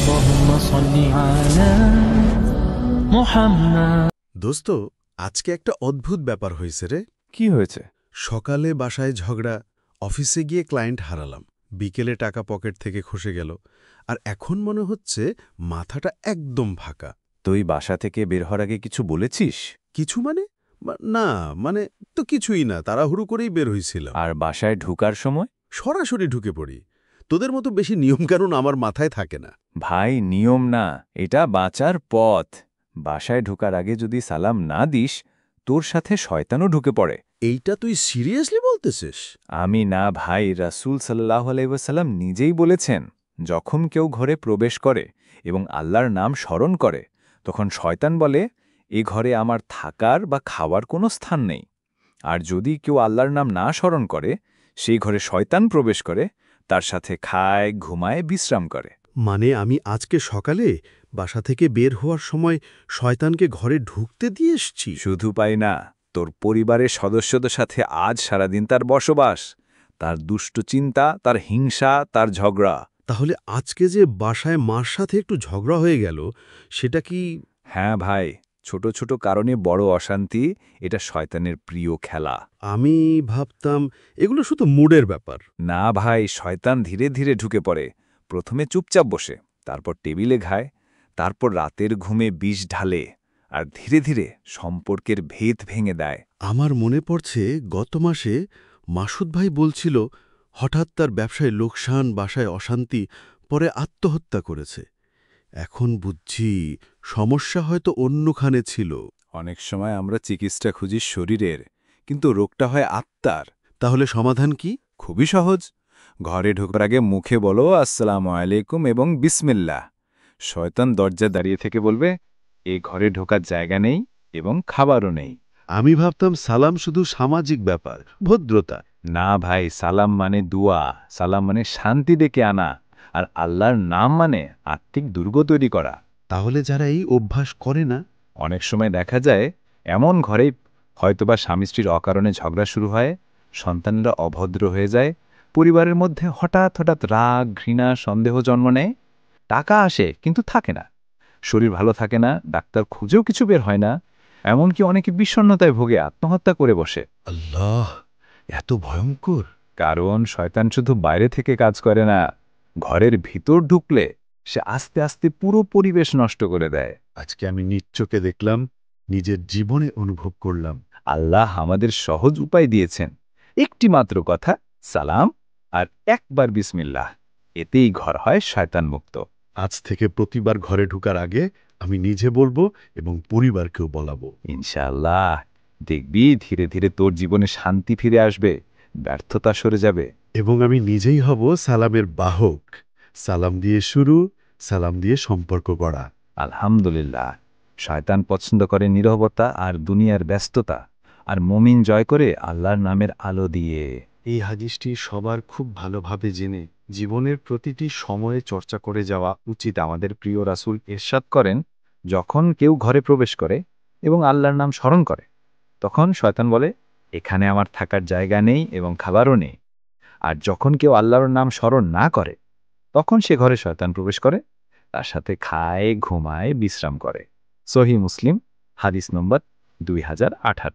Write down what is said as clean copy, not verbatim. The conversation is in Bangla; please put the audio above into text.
اللهم صل على محمد। দোস্ত, আজকে একটা অদ্ভুত ব্যাপার হয়েছে রে। কি হয়েছে? সকালে বাসায় ঝগড়া, অফিসে গিয়ে ক্লায়েন্ট হারালাম, বিকেলে টাকা পকেট থেকে খসে গেল, আর এখন মনে হচ্ছে মাথাটা একদম ফাঁকা। তুই বাসা থেকে বের হওয়ার আগে কিছু বলেছিস? কিছু মানে? না, মানে তো কিছুই না, তাড়াহুড়ো করেই বের হয়েছিল। আর বাসায় ঢুকার সময়? সরাসরি ঢুকে পড়ি। তোদের মতো বেশি নিয়মকানুন আমার মাথায় থাকে না। ভাই, নিয়ম না, এটা বাঁচার পথ। বাসায় ঢোকার আগে যদি সালাম না দিস, তোর সাথে শয়তানও ঢুকে পড়ে। এইটা তুই সিরিয়াসলি বলতেছিস? আমি না ভাই, রাসূল সাল্লাল্লাহু আলাইহি ওয়াসাল্লাম নিজেই বলেছেন, যখন কেউ ঘরে প্রবেশ করে এবং আল্লাহর নাম স্মরণ করে, তখন শয়তান বলে, এ ঘরে আমার থাকার বা খাওয়ার কোনো স্থান নেই। আর যদি কেউ আল্লাহর নাম না স্মরণ করে, সেই ঘরে শয়তান প্রবেশ করে, তার সাথে খায়, ঘুমায়, বিশ্রাম করে। মানে আমি আজকে সকালে বাসা থেকে বের হওয়ার সময় শয়তানকে ঘরে ঢুকতে দিয়ে এসছি? শুধু পাই না, তোর পরিবারের সদস্যদের সাথে আজ সারাদিন তার বসবাস, তার দুষ্ট চিন্তা, তার হিংসা, তার ঝগড়া। তাহলে আজকে যে বাসায় মার সাথে একটু ঝগড়া হয়ে গেল, সেটা কি? হ্যাঁ ভাই, ছোট ছোট কারণে বড় অশান্তি, এটা শয়তানের প্রিয় খেলা। আমি ভাবতাম এগুলো শুধু মুডের ব্যাপার। না ভাই, শয়তান ধীরে ধীরে ঢুকে পড়ে। প্রথমে চুপচাপ বসে, তারপর টেবিলে খায়, তারপর রাতের ঘুমে বিষ ঢালে, আর ধীরে ধীরে সম্পর্কের ভেদ ভেঙে দেয়। আমার মনে পড়ছে গত মাসে মাসুদ ভাই বলছিল হঠাৎ তার ব্যবসায় লোকসান, বাসায় অশান্তি, পরে আত্মহত্যা করেছে। এখন বুঝছি সমস্যা হয়তো অন্যখানে ছিল। অনেক সময় আমরা চিকিৎসা খুঁজি শরীরের, কিন্তু রোগটা হয় আত্মার। তাহলে সমাধান কি? খুবই সহজ। ঘরে ঢোকার আগে মুখে বলো আসসালামু আলাইকুম এবং বিসমিল্লাহ। শয়তান দরজা দাঁড়িয়ে থেকে বলবে, এ ঘরে ঢোকার জায়গা নেই এবং খাবারও নেই। আমি ভাবতাম সালাম শুধু সামাজিক ব্যাপার, ভদ্রতা। না ভাই, সালাম মানে দুয়া, সালাম মানে শান্তি ডেকে আনা, আর আল্লাহর নাম মানে আত্মিক দুর্গ তৈরি করা। তাহলে যারা এই অভ্যাস করে না? অনেক সময় দেখা যায় এমন ঘরেই হয়তোবা স্বামী স্ত্রীর অকারণে ঝগড়া শুরু হয়, সন্তানরা অভদ্র হয়ে যায়, পরিবারের মধ্যে হঠাৎ হঠাৎ রাগ, ঘৃণা, সন্দেহ জন্ম নেয়। টাকা আসে কিন্তু থাকে না, শরীর ভালো থাকে না, ডাক্তার খুঁজেও কিছু বের হয় না, এমনকি অনেকে বিষণ্ণতায় ভোগে, আত্মহত্যা করে বসে। আল্লাহ, এত ভয়ঙ্কর! কারণ শয়তান শুধু বাইরে থেকে কাজ করে না, ঘরের ভিতর ঢুকলে সে আস্তে আস্তে পুরো পরিবেশ নষ্ট করে দেয়। আজকে আমি নিজ চোখে দেখলাম, নিজের জীবনে অনুভব করলাম। আল্লাহ আমাদের সহজ উপায় দিয়েছেন, একটি মাত্র কথা, সালাম আর একবার বিসমিল্লাহ, এতেই ঘর হয় শয়তান মুক্ত। আজ থেকে প্রতিবার ঘরে ঢোকার আগে আমি নিজে বলবো এবং পরিবারকেও বলাবো। ইনশাআল্লাহ, দেখবি ধীরে ধীরে তোর জীবনে শান্তি ফিরে আসবে, ব্যর্থতা সরে যাবে। এবং আমি নিজেই হব সালামের বাহক। সালাম দিয়ে শুরু, সালাম দিয়ে সম্পর্ক গড়া। আলহামদুলিল্লাহ। শয়তান পছন্দ করে নীরবতা আর দুনিয়ার ব্যস্ততা, আর মুমিন জয় করে আল্লাহর নামের আলো দিয়ে। এই হাদিসটি সবার খুব ভালোভাবে জেনে জীবনের প্রতিটি সময়ে চর্চা করে যাওয়া উচিত। আমাদের প্রিয় রাসূল ইরশাদ করেন, যখন কেউ ঘরে প্রবেশ করে এবং আল্লাহর নাম স্মরণ করে, তখন শয়তান বলে, এখানে আমার থাকার জায়গা নেই এবং খাবারও নেই। আর যখন কেউ আল্লাহর নাম স্মরণ না করে, তখন সে ঘরে শয়তান প্রবেশ করে, তার সাথে খায়, ঘুমায়, বিশ্রাম করে। সহিহ মুসলিম, হাদিস নম্বর 2018।